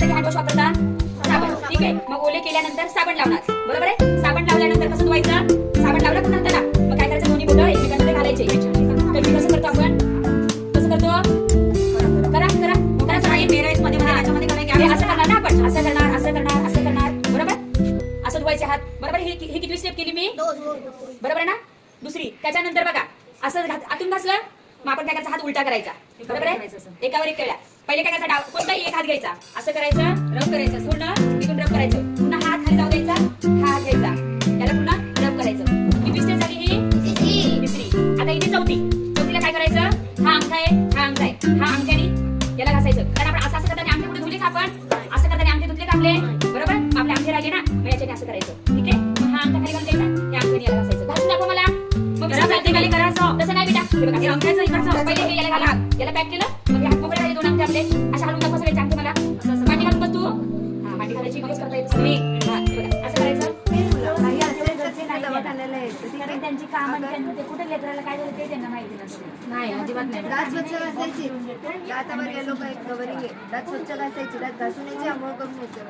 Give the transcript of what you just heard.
कशासाठी hand wash वापरता? साबण. ठीक आहे, मग ओले केल्यानंतर साबण लावणार, बरोबर आहे? साबण लावल्यानंतर कसं धुवायचं? साबण लावलं पुन्हा त्याला मग काय करायचं? दोन्ही बोटं एकमेकांमध्ये घालायचे. तर मी कसं करतो आपण? कसं करतो? करा करा करा सगळे मेराईज मध्ये त्याच्यामध्ये काय असं करणार ना आपण? असं करणार, असं करणार, असं करणार, बरोबर? असं धुवायचे हात, बरोबर? ही किती स्टेप केली मी? बरोबर आहे ना? दुसरी. त्याच्यानंतर बघा असं आतून घासलं मग आपण काय करायचं? हात उलटा करायचा, बरोबर आहे? एकावर एक केला. पहिले काय करायचं? कोणताही एक हात घ्यायचा, असं करायचं, रब करायचं, पूर्ण इथून रब करायचं, पुन्हा हात खाली जाऊ द्यायचा, हा हात घ्यायचा, त्याला पुन्हा रब करायचं. किती स्टेप झाली ही? तिसरी. आता इथे चौथीला काय करायचं? हा अंगठा आहे, हा अंगठा आहे, हा अंगठ्याने याला घासायचं. कारण आपण असं करताना अंगठे कुठे धुले का आपण? असं करताना अंगठे धुतले का आपले? बरोबर? आपले अंगठे राहिले ना, मग याच्याने असं करायचं. ठीक आहे, मग हा अंगठा खाली घालून द्यायचा, या अंगठ्याने याला घासायचं. घासून दाखवा मला. मग खाली करायचं तसं नाही बेटा. हे बघा, हे अंगठ्याचं इकडचं पहिले हे याला घाला, याला पॅक केलं, मग हात मोकळे झाले दोन अंगठे आपले. अशा हलवून दाखवा सगळे अंगठे मला. असं मांडी घालून बस तू. हा, मांडी घालायची मगच करता येतं सगळे. हा, बघा असं करायचं. त्यांची काम ते कुठे लेकराला काय झालं ते त्यांना माहिती नसते. नाही अजिबात नाही. दात स्वच्छ घासायची. दातावर येलो काय कवरिंग आहे. दात स्वच्छ घासायची. दात घासून यायची, आंघोळ करून यायचं.